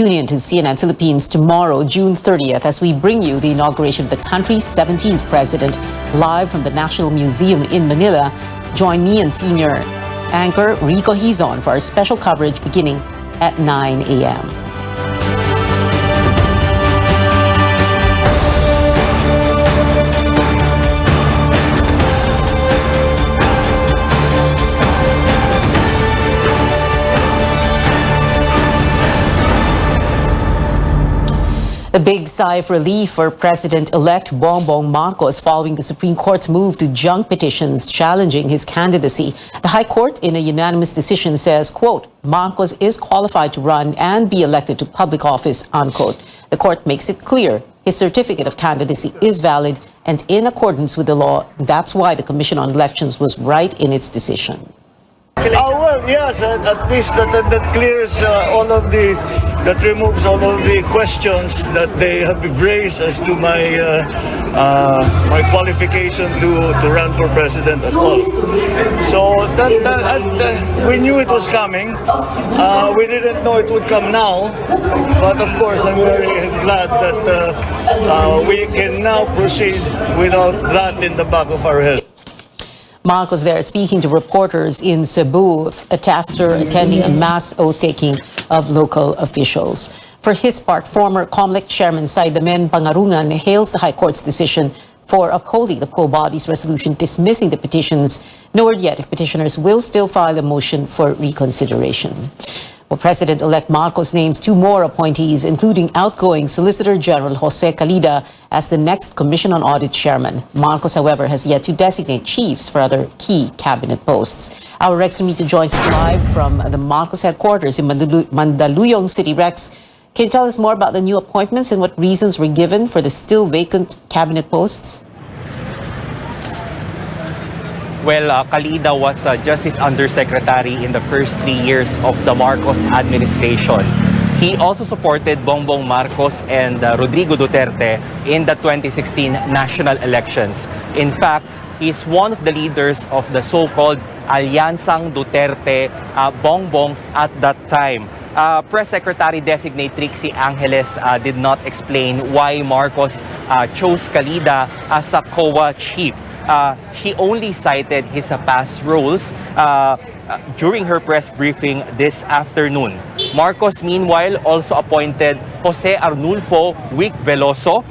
Tune in to CNN Philippines tomorrow, June 30th, as we bring you the inauguration of the country's 17th president live from the National Museum in Manila. Join me and senior anchor Rico Hizon for our special coverage beginning at 9 a.m. A big sigh of relief for President-elect Bongbong Marcos following the Supreme Court's move to junk petitions challenging his candidacy. The High Court, in a unanimous decision, says, quote, Marcos is qualified to run and be elected to public office, unquote. The court makes it clear his certificate of candidacy is valid and in accordance with the law. That's why the Commission on Elections was right in its decision. Well, yes, at least that clears that removes all of the questions that they have raised as to my my qualification to run for president at all. So we knew it was coming. We didn't know it would come now, but of course I'm very glad that we can now proceed without that in the back of our head. Marcos there speaking to reporters in Cebu after attending a mass oath-taking of local officials. For his part, former COMELEC Chairman Saidamen Pangarungan hails the High Court's decision for upholding the poll body's resolution dismissing the petitions. No word yet if petitioners will still file a motion for reconsideration. Well, President-elect Marcos names two more appointees, including outgoing Solicitor General Jose Calida as the next Commission on Audit chairman. Marcos, however, has yet to designate chiefs for other key cabinet posts. Our Rex Sumito joins us live from the Marcos headquarters in Mandaluyong City. Rex, can you tell us more about the new appointments and what reasons were given for the still vacant cabinet posts? Well, Calida was Justice Undersecretary in the first 3 years of the Marcos administration. He also supported Bongbong Marcos and Rodrigo Duterte in the 2016 national elections. In fact, he's one of the leaders of the so-called Alyansang Duterte Bongbong at that time. Press Secretary-designate Trixie Angeles did not explain why Marcos chose Calida as a COA chief. She only cited his past roles during her press briefing this afternoon. Marcos, meanwhile, also appointed Jose Arnulfo Wick Veloso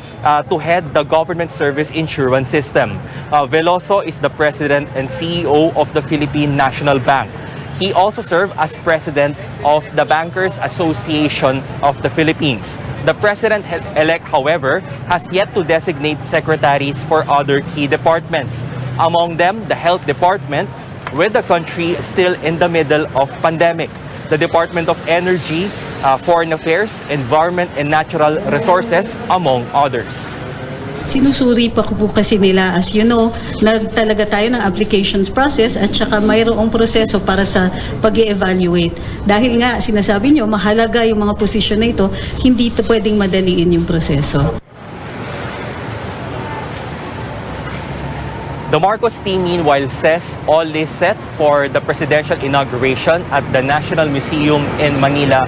to head the Government Service Insurance System. Veloso is the president and CEO of the Philippine National Bank. He also served as president of the Bankers Association of the Philippines. The president-elect, however, has yet to designate secretaries for other key departments. Among them, the Health Department, with the country still in the middle of pandemic. The Department of Energy, Foreign Affairs, Environment and Natural Resources, among others. Sinusuri pa po kasi nila, as you know, talaga tayo ng applications process at saka mayroong proseso para sa pag-evaluate. Dahil nga, sinasabi nyo, mahalaga yung mga posisyon na ito, hindi ito pwedeng madaliin yung proseso. The Marcos team, meanwhile, says all is set for the presidential inauguration at the National Museum in Manila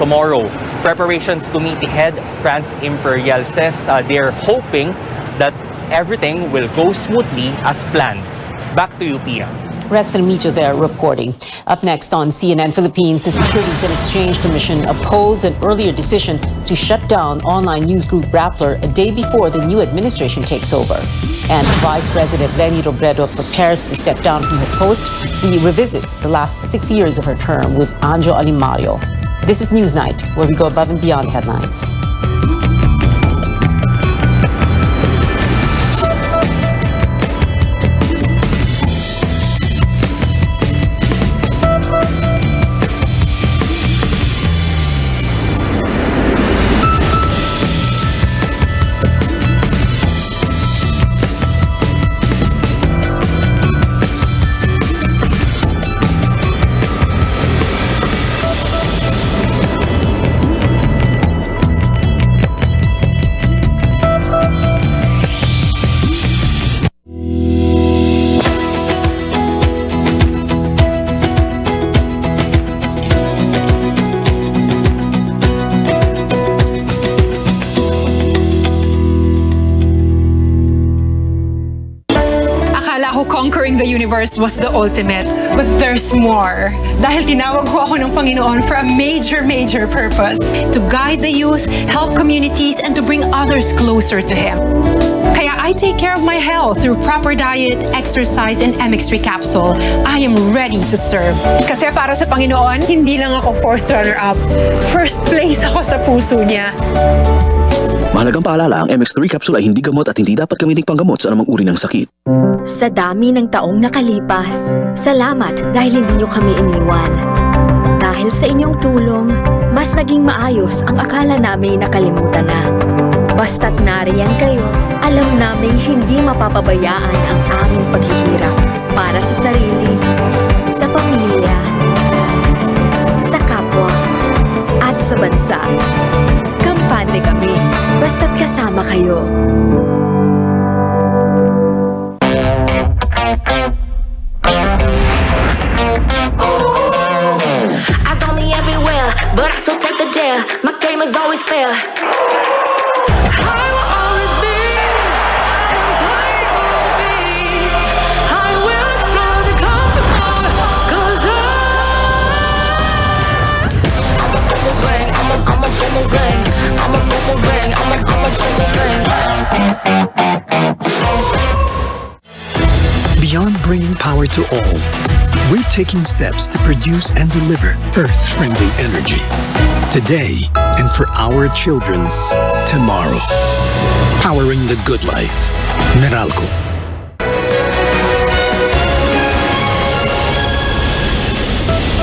tomorrow. Preparations Committee head Franz Imperial says they're hoping that everything will go smoothly as planned. Back to you, Pia. Rex and Mito there reporting. Up next on CNN Philippines, the Securities and Exchange Commission upholds an earlier decision to shut down online news group Rappler a day before the new administration takes over. And Vice President Leni Robredo prepares to step down from her post. We revisit the last 6 years of her term with Anjo Alimario. This is Newsnight, where we go above and beyond headlines. universe was the ultimate. But there's more. Dahil tinawag ko ako ng Panginoon for a major purpose. To guide the youth, help communities, and to bring others closer to Him. Kaya I take care of my health through proper diet, exercise, and MX3 capsule. I am ready to serve. Kasi para sa Panginoon, hindi lang ako fourth runner-up. First place ako sa puso niya. Mahalagang paalala, ang MX3 capsule ay hindi gamot at hindi dapat gamiting panggamot sa anumang uri ng sakit. Sa dami ng taong nakalipas, salamat dahil hindi niyo kami iniwan. Dahil sa inyong tulong, mas naging maayos ang akala namin nakalimutan na. Basta't nariyan kayo, alam naming hindi mapapabayaan ang aming paghihirap para sa sarili, sa pamilya, sa kapwa, at sa bansa. Kampante kami, basta't kasama kayo. Eyes on me everywhere, but I still take the dare. My game is always fair. I will always be impossible to beat. I will explore the comfort more, 'cause I'm a boomerang, I'm a boomerang, I'm a boomerang, I'm a boomerang. Beyond bringing power to all, we're taking steps to produce and deliver Earth-friendly energy today and for our children's tomorrow. Powering the good life. Meralco.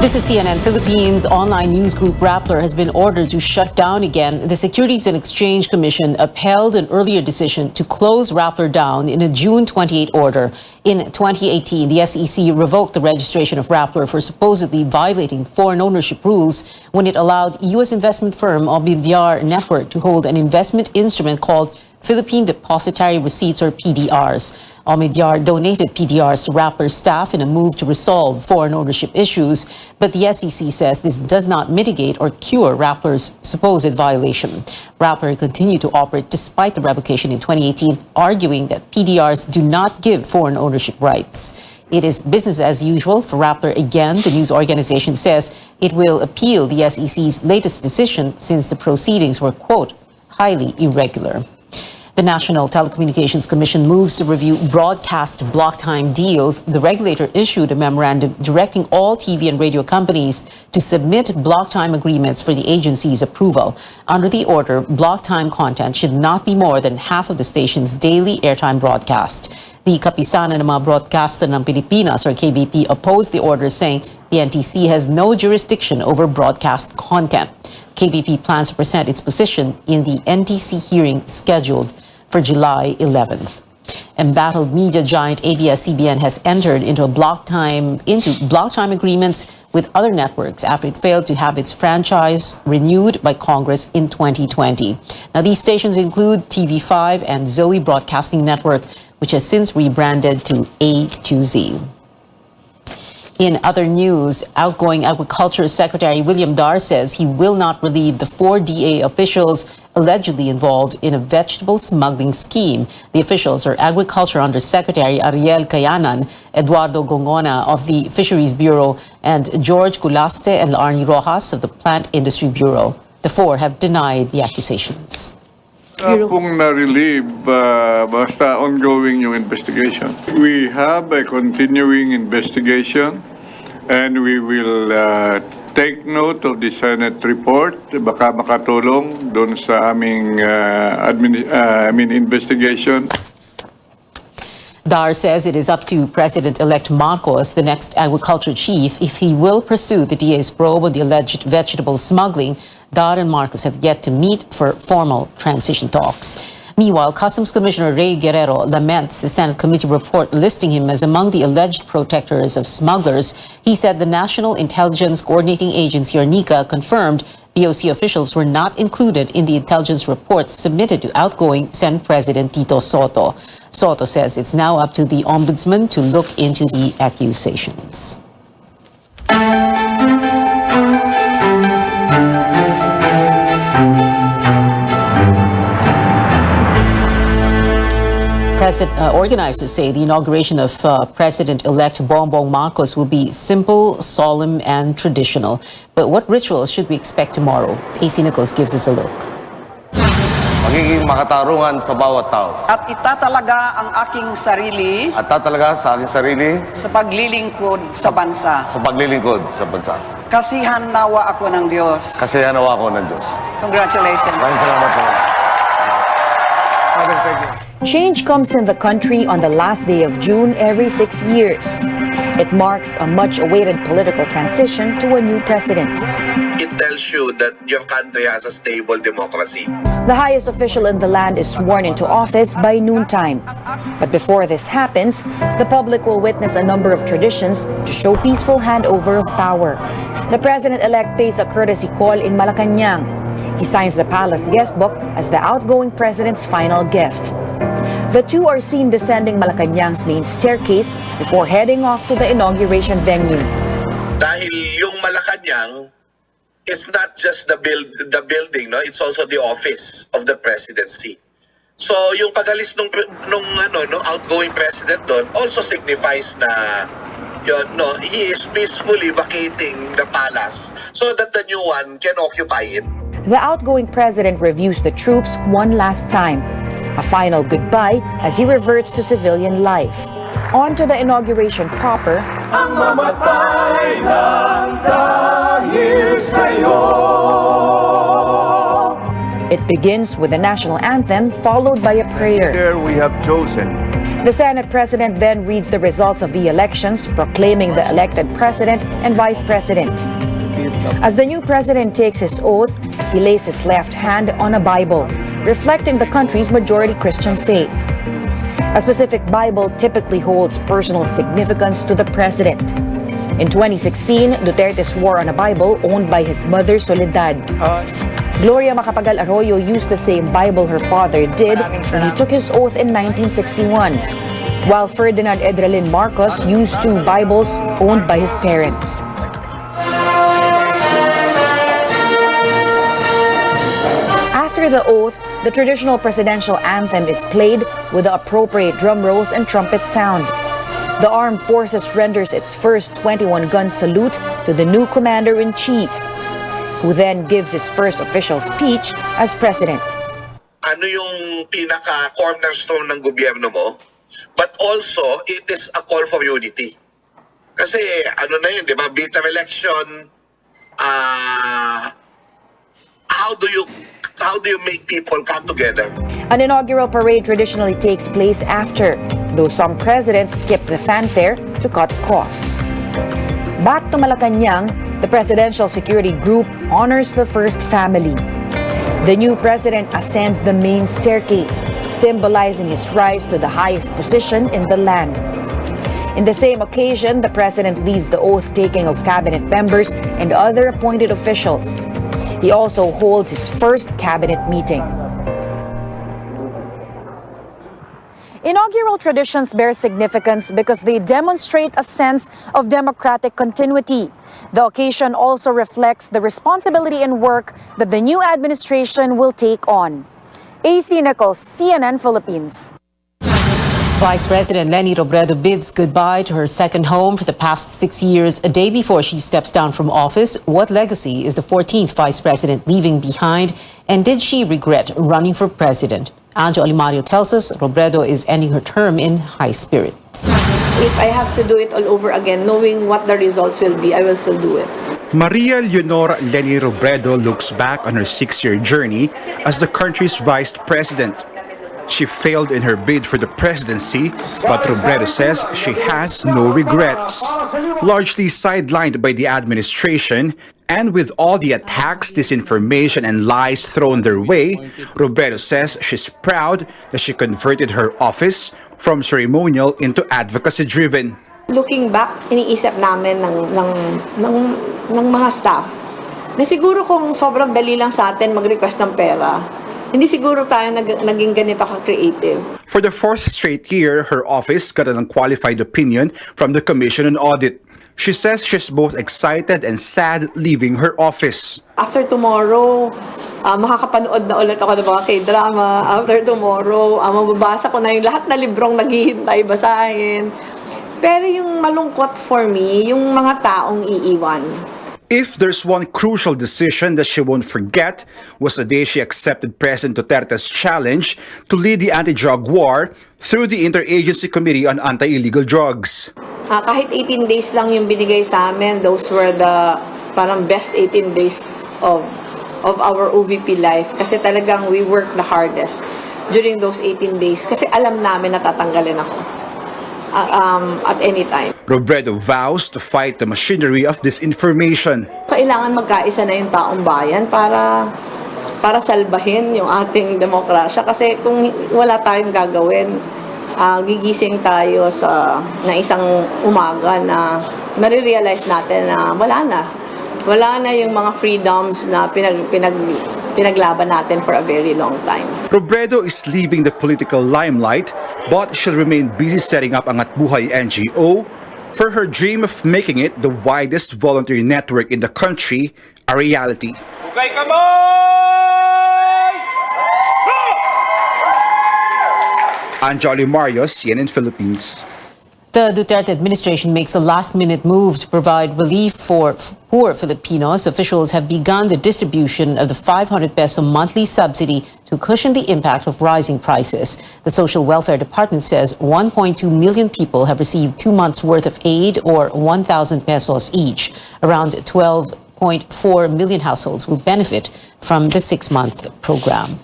This is CNN Philippines. Online news group Rappler has been ordered to shut down again. The Securities and Exchange Commission upheld an earlier decision to close Rappler down in a June 28 order. In 2018, the SEC revoked the registration of Rappler for supposedly violating foreign ownership rules when it allowed U.S. investment firm Omidyar Network to hold an investment instrument called Philippine Depositary Receipts, or PDRs. Omidyar donated PDRs to Rappler staff in a move to resolve foreign ownership issues, but the SEC says this does not mitigate or cure Rappler's supposed violation. Rappler continued to operate despite the revocation in 2018, arguing that PDRs do not give foreign ownership rights. It is business as usual for Rappler again. The news organization says it will appeal the SEC's latest decision since the proceedings were, quote, highly irregular. The National Telecommunications Commission moves to review broadcast block time deals. The regulator issued a memorandum directing all TV and radio companies to submit block time agreements for the agency's approval. Under the order, block time content should not be more than half of the station's daily airtime broadcast. The Kapisanan ng mga Broadcaster ng Pilipinas, or KBP, opposed the order, saying the NTC has no jurisdiction over broadcast content. KBP plans to present its position in the NTC hearing scheduled for July 11th. Embattled media giant ABS-CBN has entered into block time agreements with other networks after it failed to have its franchise renewed by Congress in 2020. Now, these stations include TV5 and Zoe Broadcasting Network, which has since rebranded to A2Z. In other news, outgoing Agriculture Secretary William Dar says he will not relieve the 4 DA officials allegedly involved in a vegetable smuggling scheme. The officials are Agriculture Undersecretary Ariel Cayanan, Eduardo Gongona of the Fisheries Bureau, and George Culaste and Arnie Rojas of the Plant Industry Bureau. The 4 have denied the accusations. Pong na-relieve, basta ongoing yung investigation. We have a continuing investigation and we will take note of the Senate report. Baka makatulong doon sa aming investigation. Dar says it is up to President-elect Marcos, the next agriculture chief, if he will pursue the DA's probe on the alleged vegetable smuggling. Dar and Marcos have yet to meet for formal transition talks. Meanwhile, Customs Commissioner Ray Guerrero laments the Senate committee report listing him as among the alleged protectors of smugglers. He said the National Intelligence Coordinating Agency, or NICA, confirmed BOC officials were not included in the intelligence reports submitted to outgoing Senate President Tito Soto. Soto says it's now up to the ombudsman to look into the accusations. Organizers say the inauguration of President-elect Bongbong Marcos will be simple, solemn, and traditional. But what rituals should we expect tomorrow? AC Nichols gives us a look. Magiging makatarungan sa bawat tao. At itatalaga ang aking sarili At tatalaga sa aking sarili sa paglilingkod sa bansa. sa paglilingkod sa bansa. Kasihan nawa ako ng Diyos. Kasi hanawa ko ng Diyos. Congratulations. Maraming salamat po. Change comes in the country on the last day of June every 6 years. It marks a much-awaited political transition to a new president. It tells you that your country has a stable democracy. The highest official in the land is sworn into office by noontime. But before this happens, the public will witness a number of traditions to show peaceful handover of power. The president-elect pays a courtesy call in Malacanang. He signs the palace guest book as the outgoing president's final guest. The two are seen descending Malacanang's main staircase before heading off to the inauguration venue. Dahil yung Malacanang is not just the building, no? It's also the office of the presidency. So yung pagalis nung outgoing president doon also signifies na he is peacefully vacating the palace so that the new one can occupy it. The outgoing president reviews the troops one last time. A final goodbye as he reverts to civilian life. On to the inauguration proper. Ang mamatay ng dahil sa'yo. It begins with the national anthem followed by a prayer. Here we have chosen. The Senate president then reads the results of the elections, proclaiming the elected president and vice president. As the new president takes his oath, he lays his left hand on a Bible, reflecting the country's majority Christian faith. A specific Bible typically holds personal significance to the president. In 2016, Duterte swore on a Bible owned by his mother, Soledad. Gloria Macapagal Arroyo used the same Bible her father did when he took his oath in 1961, while Ferdinand Edralin Marcos used two Bibles owned by his parents. After the oath, the traditional presidential anthem is played with the appropriate drum rolls and trumpet sound. The armed forces renders its first 21-gun salute to the new commander-in-chief, who then gives his first official speech as president. Ano yung pinaka-cornerstone ng gobyerno mo? But also, it is a call for unity. Kasi ano na yun, di ba? Bitter election, how do you make people come together? An inaugural parade traditionally takes place after, though some presidents skip the fanfare to cut costs. Back to Malacanang, the Presidential Security Group honors the first family. The new president ascends the main staircase, symbolizing his rise to the highest position in the land. In the same occasion, the president leads the oath-taking of cabinet members and other appointed officials. He also holds his first cabinet meeting. Inaugural traditions bear significance because they demonstrate a sense of democratic continuity. The occasion also reflects the responsibility and work that the new administration will take on. AC Nichols, CNN Philippines. Vice President Leni Robredo bids goodbye to her second home for the past 6 years, a day before she steps down from office. What legacy is the 14th Vice President leaving behind? And did she regret running for president? Anjo Alimario tells us Robredo is ending her term in high spirits. If I have to do it all over again, knowing what the results will be, I will still do it. Maria Leonor Leni Robredo looks back on her 6-year journey as the country's vice president. She failed in her bid for the presidency, but Robredo says she has no regrets. Largely sidelined by the administration, and with all the attacks, disinformation, and lies thrown their way, Robredo says she's proud that she converted her office from ceremonial into advocacy-driven. Looking back, iniisip namin ng mga staff na siguro kung sobrang dali lang sa atin mag-request ng pera, hindi siguro tayo naging ganito ka-creative. For the 4th straight year, her office got an unqualified opinion from the Commission on Audit. She says she's both excited and sad leaving her office. After tomorrow, makakapanood na ulit ako ng mga K-drama. After tomorrow, mababasa ko na yung lahat na librong naghihintay basahin. Pero yung malungkot for me, yung mga taong iiwan. If there's one crucial decision that she won't forget was the day she accepted President Duterte's challenge to lead the anti-drug war through the Interagency Committee on Anti-Illegal Drugs. Kahit 18 days lang yung binigay sa amin, those were the parang best 18 days of our OVP life. Kasi talagang we worked the hardest during those 18 days. Kasi alam namin na tatanggalin ako at any time. Robredo vows to fight the machinery of disinformation. Kailangan magkaisa na yung taong bayan para salbahin yung ating demokrasya. Kasi kung wala tayong gagawin, gigising tayo na isang umaga na marirealize natin na wala na yung mga freedoms na pinaglaban natin for a very long time. Robredo is leaving the political limelight, but she'll remain busy setting up Angat Buhay NGO for her dream of making it the widest voluntary network in the country a reality. Anjali Marios, CNN Philippines. The Duterte administration makes a last-minute move to provide relief for poor Filipinos. Officials have begun the distribution of the 500 peso monthly subsidy to cushion the impact of rising prices. The Social Welfare Department says 1.2 million people have received 2 months' worth of aid, or 1,000 pesos each. Around 12.4 million households will benefit from the 6-month program.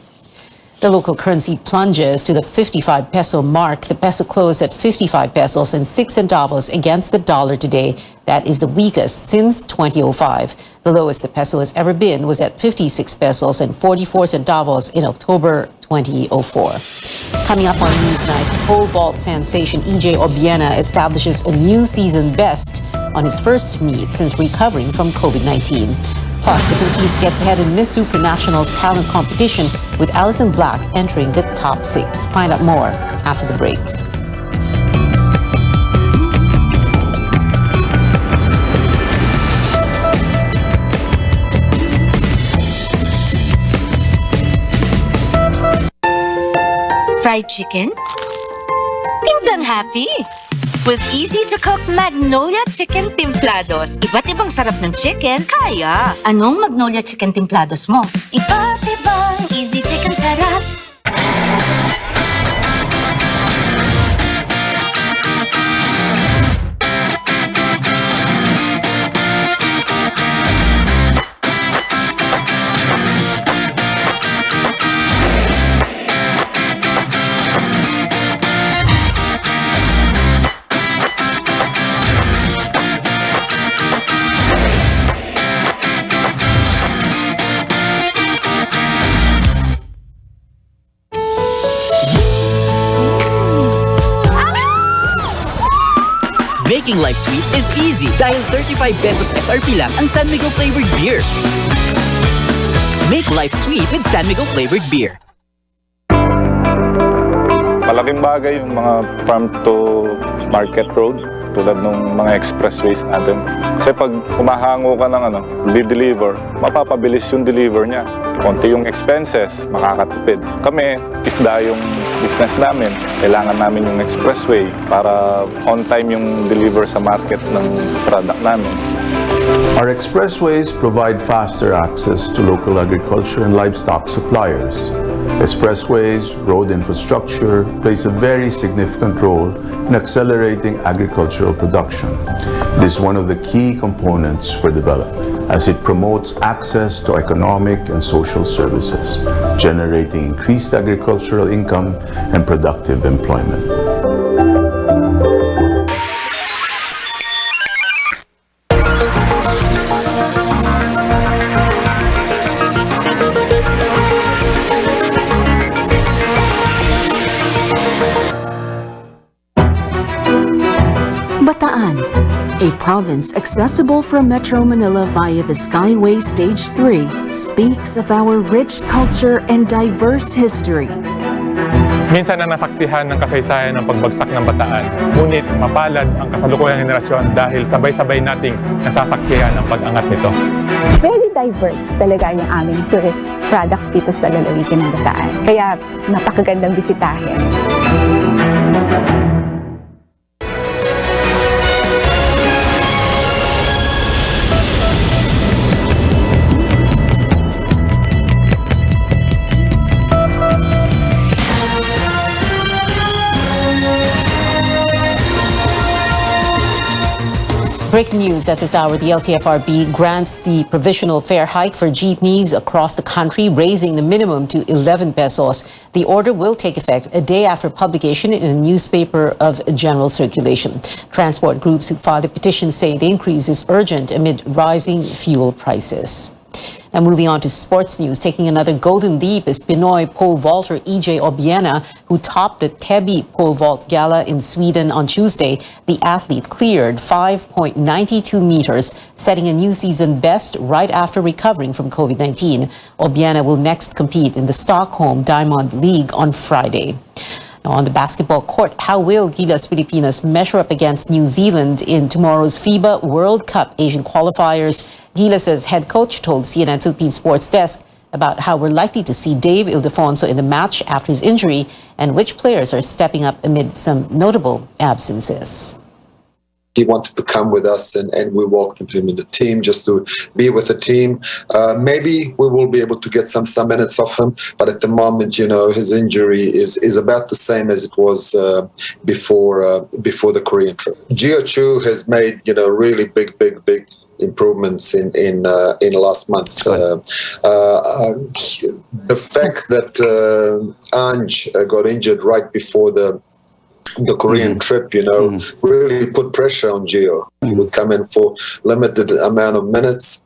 The local currency plunges to the 55 peso mark. The peso closed at 55 pesos and 6 centavos against the dollar today. That is the weakest since 2005. The lowest the peso has ever been was at 56 pesos and 44 centavos in October 2004. Coming up on Newsnight, pole vault sensation EJ Obiena establishes a new season best on his first meet since recovering from COVID-19. Plus, the Philippines gets ahead in Miss Supranational Talent Competition with Alison Black entering the top 6. Find out more after the break. Fried chicken? Timplang happy! With easy-to-cook Magnolia Chicken Timplados. Iba't ibang sarap ng chicken, kaya. Anong Magnolia Chicken Timplados mo? Iba't ibang easy chicken sarap. Making life sweet is easy dahil 35 pesos SRP lang ang San Miguel flavored beer. Make life sweet with San Miguel flavored beer. Malaking bagay yung mga farm to market road tulad ng mga expressways natin. Kasi pag humahango ka ng di-deliver, mapapabilis yung deliver niya. Konti yung expenses, makakatipid. Kami, isda yung business namin. Kailangan namin yung expressway para on time yung deliver sa market ng product namin. Our expressways provide faster access to local agriculture and livestock suppliers. Expressways, road infrastructure plays a very significant role in accelerating agricultural production. This is one of the key components for development, as it promotes access to economic and social services, generating increased agricultural income and productive employment. Bataan, a province accessible from Metro Manila via the Skyway Stage 3, speaks of our rich culture and diverse history. Minsan na nasaksihan ng kasaysayan ng pagbagsak ng Bataan, ngunit mapalad ang kasalukuyang henerasyon dahil sabay-sabay nating nasasaksihan ang pag-angat nito. Very diverse talaga yung aming tourist products dito sa lalawigan ng Bataan. Kaya napakagandang bisitahin. Breaking news at this hour, the LTFRB grants the provisional fare hike for jeepneys across the country, raising the minimum to 11 pesos. The order will take effect a day after publication in a newspaper of general circulation. Transport groups who filed the petition say the increase is urgent amid rising fuel prices. Now moving on to sports news, taking another golden leap is Pinoy pole vaulter EJ Obiena, who topped the Täby pole vault gala in Sweden on Tuesday. The athlete cleared 5.92 meters, setting a new season best right after recovering from COVID-19. Obiena will next compete in the Stockholm Diamond League on Friday. On the basketball court, how will Gilas Pilipinas measure up against New Zealand in tomorrow's FIBA World Cup Asian qualifiers? Gilas' head coach told CNN Philippine Sports Desk about how we're likely to see Dave Ildefonso in the match after his injury and which players are stepping up amid some notable absences. He wanted to come with us and we welcomed him in the team just to be with the team. Maybe we will be able to get some minutes off him, but at the moment, his injury is about the same as it was before the Korean trip. Gio Chu has made, really big improvements in last month. The fact that Ange got injured right before the Korean trip, really put pressure on Gio. He would come in for limited amount of minutes,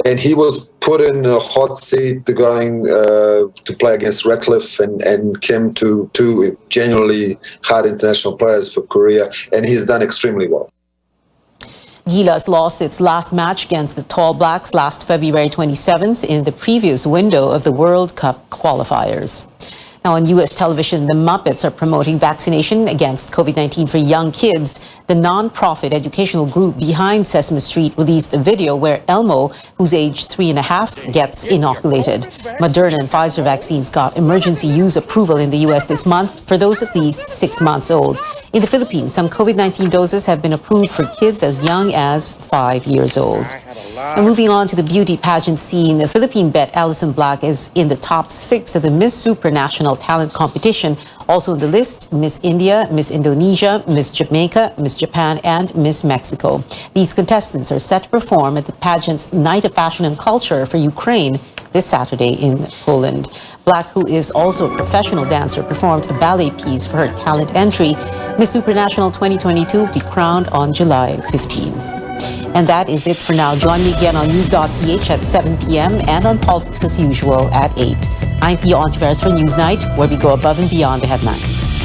and he was put in a hot seat to going to play against Ratcliffe and Kim, two genuinely hard international players for Korea, and he's done extremely well. Gilas lost its last match against the Tall Blacks last February 27th in the previous window of the World Cup qualifiers. Now on U.S. television, the Muppets are promoting vaccination against COVID-19 for young kids. The non-profit educational group behind Sesame Street released a video where Elmo, who's aged 3.5, gets inoculated. Moderna and Pfizer vaccines got emergency use approval in the U.S. this month for those at least 6 months old. In the Philippines, some COVID-19 doses have been approved for kids as young as 5 years old. And moving on to the beauty pageant scene, the Philippine bet Alison Black is in the top 6 of the Miss Supranational Talent Competition. Also on the list, Miss India, Miss Indonesia, Miss Jamaica, Miss Japan, and Miss Mexico. These contestants are set to perform at the pageant's Night of Fashion and Culture for Ukraine this Saturday in Poland. Black, who is also a professional dancer, performed a ballet piece for her talent entry. Miss Supranational 2022 will be crowned on July 15th. And that is it for now. Join me again on news.ph at 7 p.m. and on Politics as usual at 8. I'm Pia Ontiveros for Newsnight, where we go above and beyond the headlines.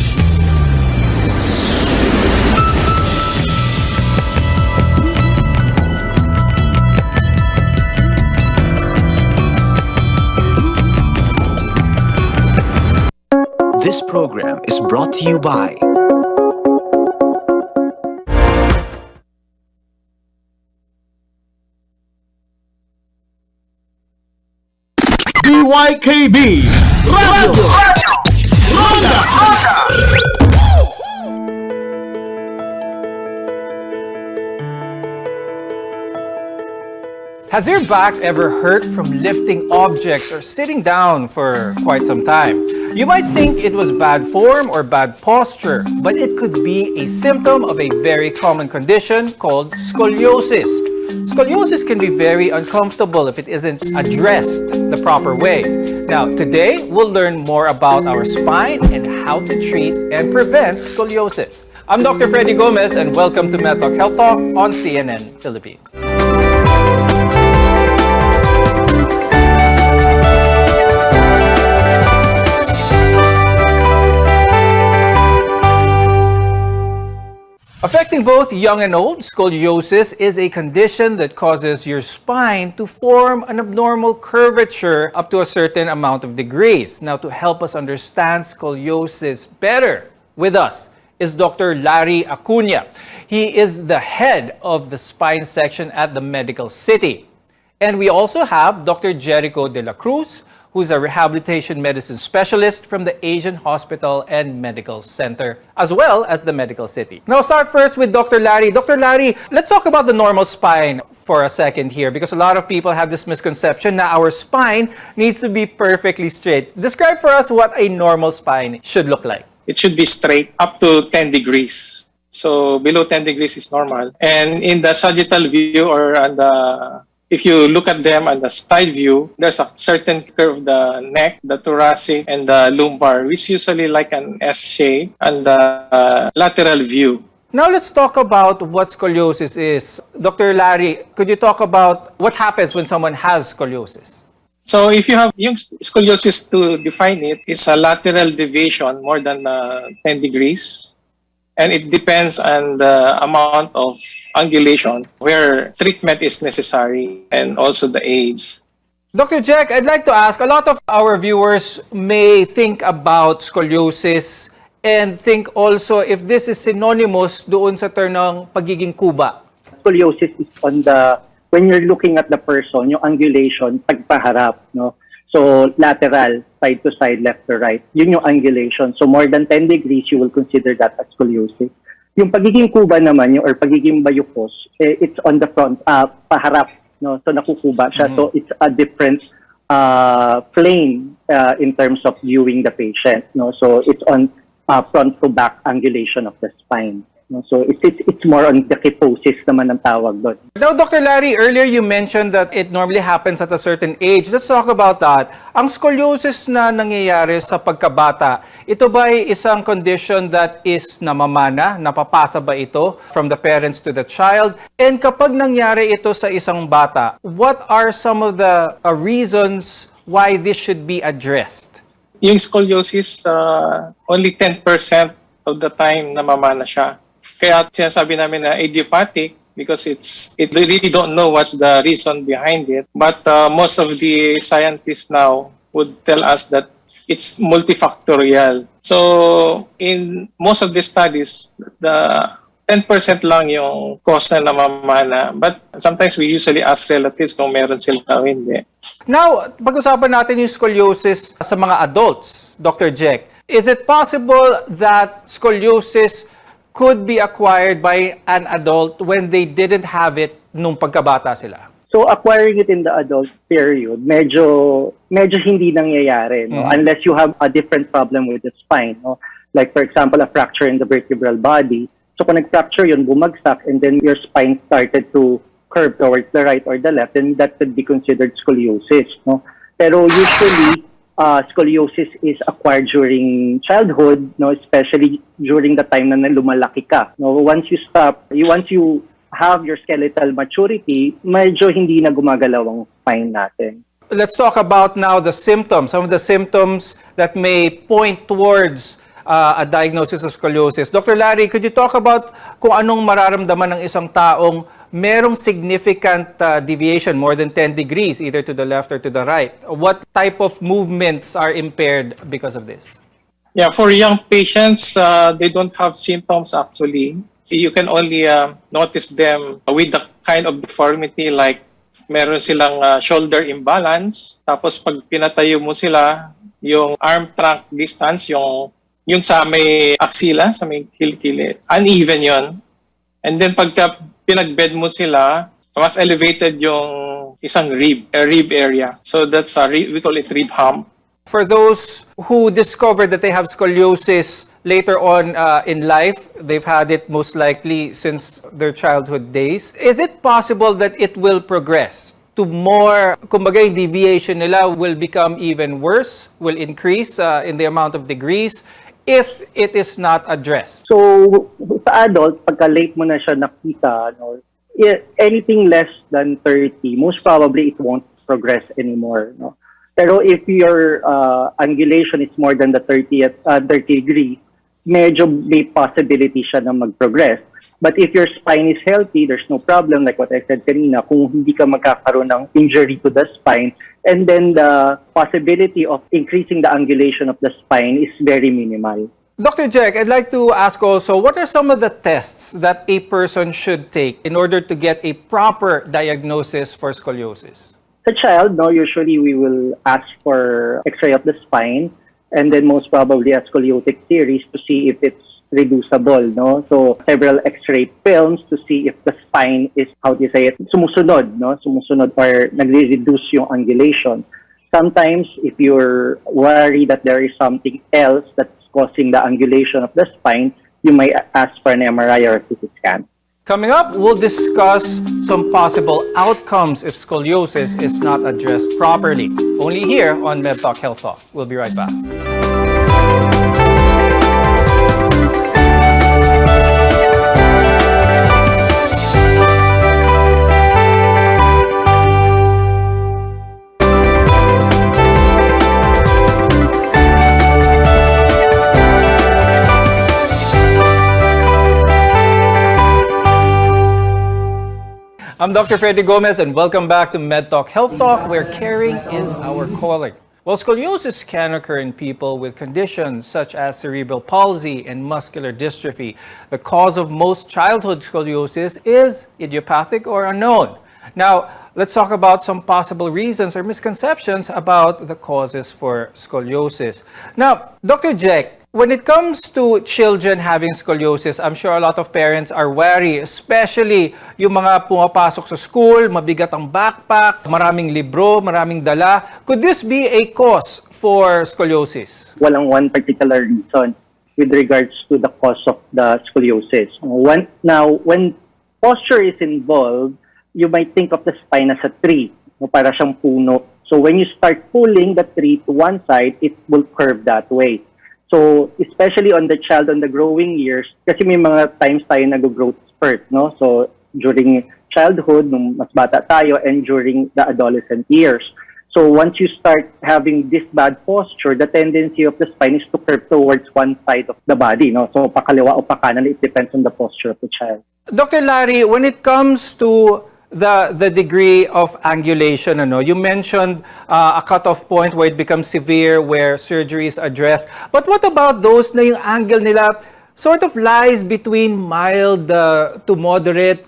This program is brought to you by YKB Radio Roundup. Has your back ever hurt from lifting objects or sitting down for quite some time? You might think it was bad form or bad posture, but it could be a symptom of a very common condition called scoliosis. Scoliosis can be very uncomfortable if it isn't addressed the proper way. Now, today, we'll learn more about our spine and how to treat and prevent scoliosis. I'm Dr. Freddy Gomez, and welcome to MedTalk Health Talk on CNN Philippines. Affecting Affecting both young and old, scoliosis is a condition that causes your spine to form an abnormal curvature up to a certain amount of degrees. Now, to help us understand scoliosis better, with us is Dr. Larry Acuña. He is the head of the spine section at the Medical City. And we also have Dr. Jericho de la Cruz, who's a rehabilitation medicine specialist from the Asian Hospital and Medical Center, as well as the Medical City. Now, start first with Dr. Larry. Dr. Larry, let's talk about the normal spine for a second here, because a lot of people have this misconception that our spine needs to be perfectly straight. Describe for us what a normal spine should look like. It should be straight up to 10 degrees. So below 10 degrees is normal. And in the sagittal view, or on the if you look at them on the side view, there's a certain curve of the neck, the thoracic, and the lumbar, which usually like an S shape, and the lateral view. Now let's talk about what scoliosis is. Dr. Larry, could you talk about what happens when someone has scoliosis? So if you have yung scoliosis, to define it, is a lateral deviation more than 10 degrees. And it depends on the amount of angulation where treatment is necessary, and also the age. Dr. Jack, I'd like to ask, a lot of our viewers may think about scoliosis and think also if this is synonymous doon sa term ng pagiging kuba. Scoliosis is on when you're looking at the person, yung angulation, pagpaharap, no? So, lateral, side to side, left to right. Yun yung angulation. So, more than 10 degrees, you will consider that as scoliosis. Yung pagiging kuba naman, or pagiging bayukos, it's on the front, paharap. No? So, nakukuba siya. So, it's a different plane in terms of viewing the patient. No? So, it's on front to back angulation of the spine. So it's more on the kyphosis naman ang tawag doon. Now, Dr. Larry, earlier you mentioned that it normally happens at a certain age. Let's talk about that. Ang scoliosis na nangyayari sa pagkabata, ito ba ay isang condition that is namamana? Napapasa ba ito from the parents to the child? And kapag nangyari ito sa isang bata, what are some of the reasons why this should be addressed? Yung scoliosis, only 10% of the time namamana siya. Kaya sinasabi namin na idiopathic because it really don't know what's the reason behind it. But most of the scientists now would tell us that it's multifactorial. So in most of the studies, the 10% lang yung cause na namamana. But sometimes we usually ask relatives kung meron sila o hindi. Now, pag-usapan natin yung scoliosis sa mga adults, Dr. Jack. Is it possible that scoliosis could be acquired by an adult when they didn't have it nung pagkabata sila? So acquiring it in the adult period, medyo hindi nangyayari, no? Unless you have a different problem with the spine, no? Like for example, a fracture in the vertebral body. So kung nag-fracture yun, bumagsak, and then your spine started to curve towards the right or the left, then that could be considered scoliosis, no? Pero usually scoliosis is acquired during childhood, no, especially during the time na lumalaki ka. No, once you have your skeletal maturity, medyo hindi na gumagalaw ang spine natin. Let's talk about now the symptoms, some of the symptoms that may point towards a diagnosis of scoliosis. Dr. Larry, could you talk about kung anong mararamdaman ng isang taong merong significant deviation, more than 10 degrees, either to the left or to the right? What type of movements are impaired because of this? Yeah, for young patients, they don't have symptoms actually. You can only notice them with the kind of deformity like meron silang shoulder imbalance. Tapos pag pinatayo mo sila, yung arm trunk distance, yung sa may axilla, sa may kilikili, uneven yon. And then pagka pinag-bed mo sila, mas elevated yung isang rib area. So that's we call it rib hump. For those who discover that they have scoliosis later on in life, they've had it most likely since their childhood days, is it possible that it will progress to more, kumbaga yung deviation nila will become even worse, will increase in the amount of degrees if it is not addressed? So, sa adult, pagka late mo na siya nakita, no, anything less than 30, most probably it won't progress anymore. No? Pero if your angulation is more than the 30 degree, medyo may possibility siya na mag-progress. But if your spine is healthy, there's no problem, like what I said kanina, kung hindi ka magkakaroon ng injury to the spine, and then the possibility of increasing the angulation of the spine is very minimal. Dr. Jack, I'd like to ask also, what are some of the tests that a person should take in order to get a proper diagnosis for scoliosis? Sa child, no, usually we will ask for X-ray of the spine, and then most probably a scoliotic series to see if it's reducible, no? So several X-ray films to see if the spine is, how do you say it, sumusunod, no? Sumusunod or nagre-reduce yung angulation. Sometimes if you're worried that there is something else that's causing the angulation of the spine, you may ask for an MRI or a CT scan. Coming up, we'll discuss some possible outcomes if scoliosis is not addressed properly. Only here on MedTalk Health Talk. We'll be right back. I'm Dr. Freddy Gomez and welcome back to MedTalk Health Talk, where caring is our calling. Well, scoliosis can occur in people with conditions such as cerebral palsy and muscular dystrophy. The cause of most childhood scoliosis is idiopathic or unknown. Now, let's talk about some possible reasons or misconceptions about the causes for scoliosis. Now, Dr. Jack, when it comes to children having scoliosis, I'm sure a lot of parents are wary, especially yung mga pumapasok sa school, mabigat ang backpack, maraming libro, maraming dala. Could this be a cause for scoliosis? Walang one particular reason with regards to the cause of the scoliosis. Now, when posture is involved, you might think of the spine as a tree, para siyang puno. So when you start pulling the tree to one side, it will curve that way. So, especially on the child on the growing years, kasi may mga times tayo nag-growth spurt, no? So, during childhood, nung mas bata tayo, and during the adolescent years. So, once you start having this bad posture, the tendency of the spine is to curve towards one side of the body, no? So, pakaliwa o pakanan, it depends on the posture of the child. Dr. Larry, when it comes to the degree of angulation, you mentioned a cutoff point where it becomes severe, where surgery is addressed. But what about those na yung angle nila sort of lies between mild to moderate?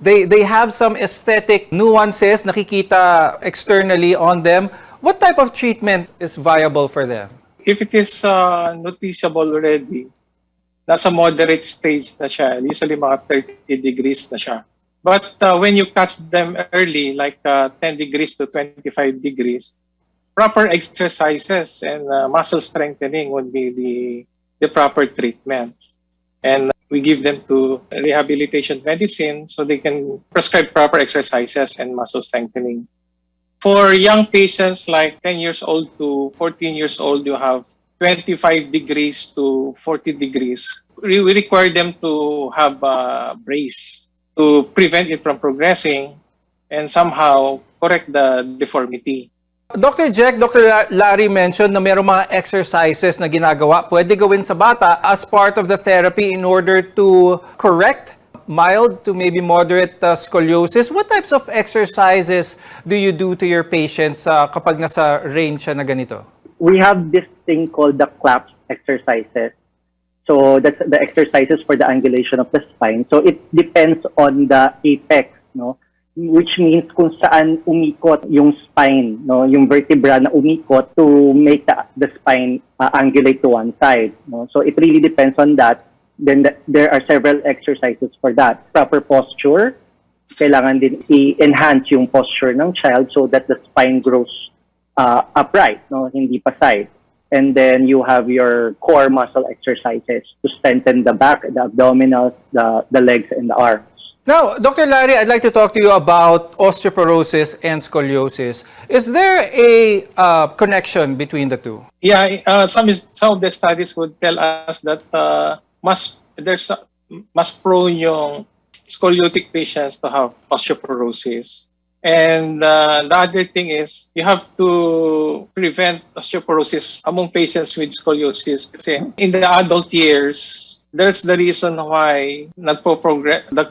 They have some aesthetic nuances nakikita externally on them. What type of treatment is viable for them? If it is noticeable already, nasa moderate stage na siya, usually mga 30 degrees na siya. But when you catch them early, like 10 degrees to 25 degrees, proper exercises and muscle strengthening would be the proper treatment. And we give them to rehabilitation medicine so they can prescribe proper exercises and muscle strengthening. For young patients like 10 years old to 14 years old, you have 25 degrees to 40 degrees. We require them to have a brace to prevent it from progressing and somehow correct the deformity. Dr. Jack, Dr. Larry mentioned na mayroong mga exercises na ginagawa pwede gawin sa bata as part of the therapy in order to correct mild to maybe moderate scoliosis. What types of exercises do you do to your patients kapag nasa range siya na ganito? We have this thing called the clap exercises. So that's the exercises for the angulation of the spine. So it depends on the apex, no? Which means kung saan umikot yung spine, no? Yung vertebra na umikot to make the spine angulate to one side, no? So it really depends on that. Then there are several exercises for that. Proper posture, kailangan din i-enhance yung posture ng child so that the spine grows upright, no? Hindi pa side. And then you have your core muscle exercises to strengthen the back, the abdominals, the legs, and the arms. Now, Dr. Larry, I'd like to talk to you about osteoporosis and scoliosis. Is there a connection between the two? Yeah, some of the studies would tell us that mas prone yung scoliotic patients to have osteoporosis. And the other thing is, you have to prevent osteoporosis among patients with scoliosis. Kasi in the adult years, that's the reason why the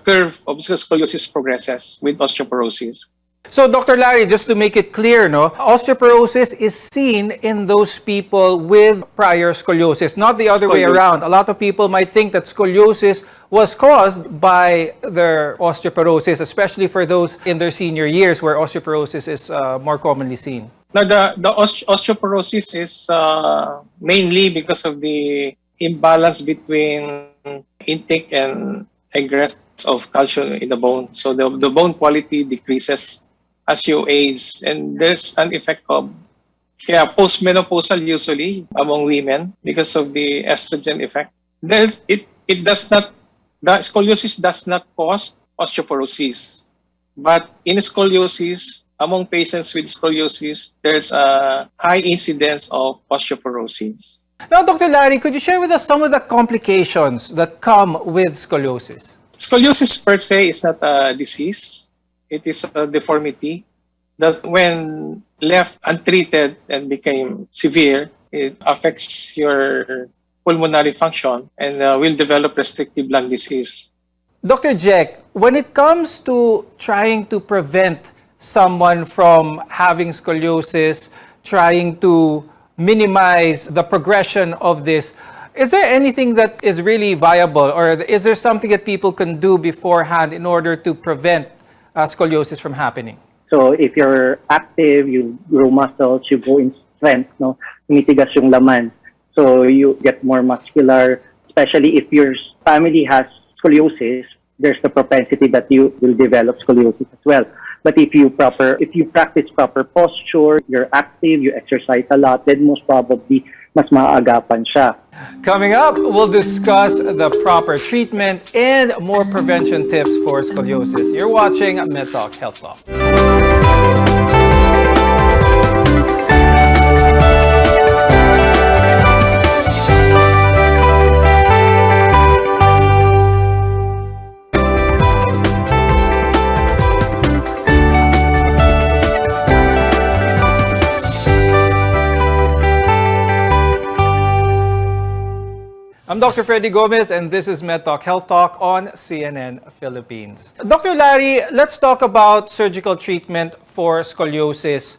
curve of scoliosis progresses with osteoporosis. So, Dr. Larry, just to make it clear, no, osteoporosis is seen in those people with prior scoliosis, not the other way around. A lot of people might think that scoliosis was caused by their osteoporosis, especially for those in their senior years where osteoporosis is more commonly seen. Now, the osteoporosis is mainly because of the imbalance between intake and egress of calcium in the bone. So the bone quality decreases as you age, and there's an effect of postmenopausal usually among women because of the estrogen effect. It does not, the scoliosis does not cause osteoporosis, but in scoliosis, among patients with scoliosis, there's a high incidence of osteoporosis. Now, Dr. Larry, could you share with us some of the complications that come with scoliosis? Scoliosis per se is not a disease. It is a deformity that when left untreated and became severe, it affects your pulmonary function and will develop restrictive lung disease. Dr. Jack, when it comes to trying to prevent someone from having scoliosis, trying to minimize the progression of this, is there anything that is really viable, or is there something that people can do beforehand in order to prevent scoliosis from happening? So if you're active, you grow muscles, you go in strength, no? Tumitigas yung laman. So you get more muscular, especially if your family has scoliosis, there's the propensity that you will develop scoliosis as well. But if you practice proper posture, you're active, you exercise a lot, then most probably mas maaagapan siya. Coming up, we'll discuss the proper treatment and more prevention tips for scoliosis. You're watching MedTalk Health Talk. I'm Dr. Freddy Gomez, and this is MedTalk Health Talk on CNN Philippines. Dr. Larry, let's talk about surgical treatment for scoliosis.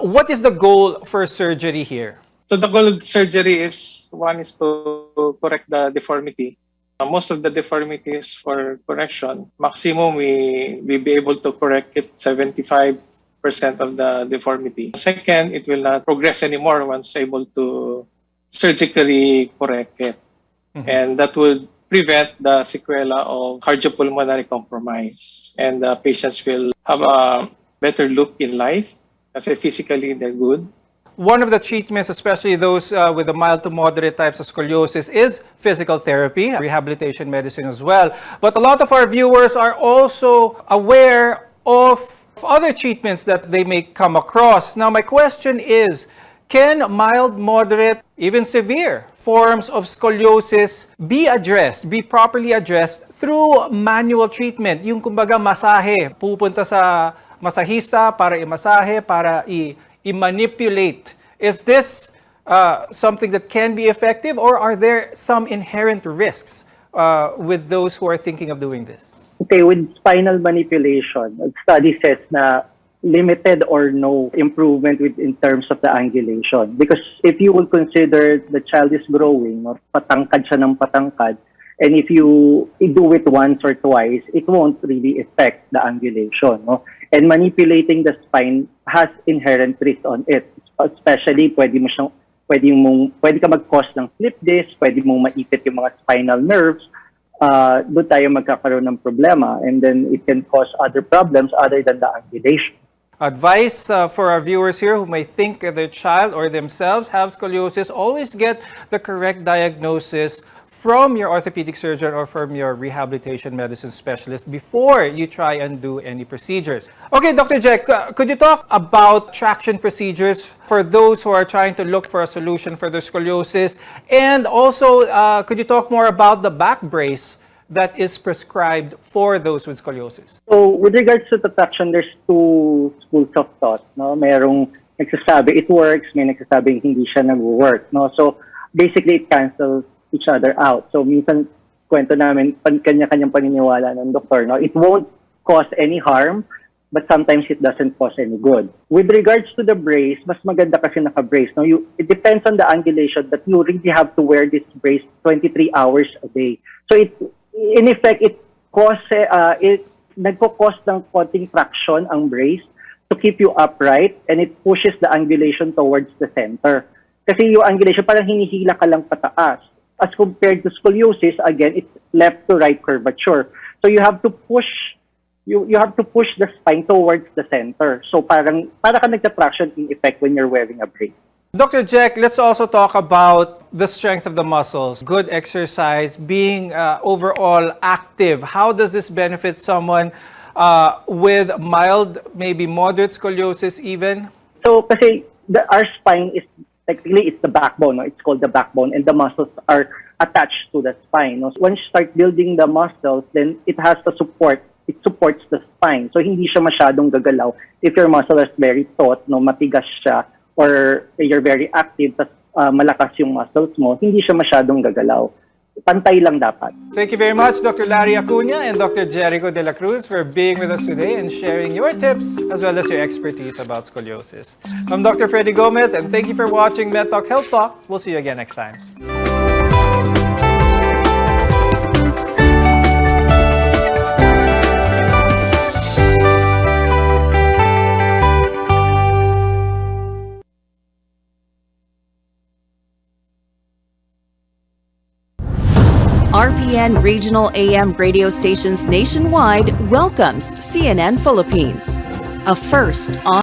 What is the goal for surgery here? So the goal of surgery is to correct the deformity. Most of the deformities for correction, maximum we be able to correct it 75% of the deformity. Second, it will not progress anymore once able to surgically correct it. And that would prevent the sequela of cardiopulmonary compromise. And the patients will have a better look in life, kasi physically they're good. One of the treatments, especially those with the mild to moderate types of scoliosis, is physical therapy, rehabilitation medicine as well. But a lot of our viewers are also aware of other treatments that they may come across. Now, my question is, can mild, moderate, even severe forms of scoliosis be properly addressed through manual treatment? Yung kumbaga masahe, pupunta sa masahista para i-masahe, para i-manipulate. Is this something that can be effective, or are there some inherent risks with those who are thinking of doing this? Okay, with spinal manipulation, a study says na limited or no improvement in terms of the angulation. Because if you will consider the child is growing, or patangkad siya ng patangkad, and if you do it once or twice, it won't really affect the angulation. No? And manipulating the spine has inherent risk on it. Especially, pwede ka mag-cause ng slip disc, pwede mong maipit yung mga spinal nerves, doon tayo magkakaroon ng problema, and then it can cause other problems other than the angulation. Advice for our viewers here who may think their child or themselves have scoliosis: always get the correct diagnosis from your orthopedic surgeon or from your rehabilitation medicine specialist before you try and do any procedures. Okay, Dr. Jack, could you talk about traction procedures for those who are trying to look for a solution for their scoliosis? And also, could you talk more about the back brace that is prescribed for those with scoliosis? So with regards to the traction, there's two schools of thought. No? Merong nagsasabi it works, may nagsasabi hindi siya nag-work. No? So basically, it cancels each other out. So minsan, kwento namin, kanya-kanyang paniniwala ng doktor. No? It won't cause any harm, but sometimes it doesn't cause any good. With regards to the brace, mas maganda kasi naka-brace. No? It depends on the angulation that you really have to wear this brace 23 hours a day. So in effect, it nagpo-cause ng konting traction ang brace to keep you upright, and it pushes the angulation towards the center. Kasi yung angulation, parang hinihila ka lang pataas. As compared to scoliosis, again, it's left to right curvature. So you have to push you have to push the spine towards the center. So para ka nagta-traction in effect when you're wearing a brace. Dr. Jack, let's also talk about the strength of the muscles, good exercise, being overall active. How does this benefit someone with mild, maybe moderate scoliosis even? So kasi our spine is technically it's the backbone. No? It's called the backbone, and the muscles are attached to the spine. No? So once you start building the muscles, then it has the support. It supports the spine. So hindi siya masyadong gagalaw. If your muscle is very taut, no, matigas siya, or you're very active, tas malakas yung muscles mo, hindi siya masyadong gagalaw. Pantay lang dapat. Thank you very much, Dr. Larry Acuña and Dr. Jericho De La Cruz, for being with us today and sharing your tips as well as your expertise about scoliosis. I'm Dr. Freddy Gomez, and thank you for watching Med Talk Health Talk. We'll see you again next time. RPN Regional AM radio stations nationwide welcomes CNN Philippines, a first on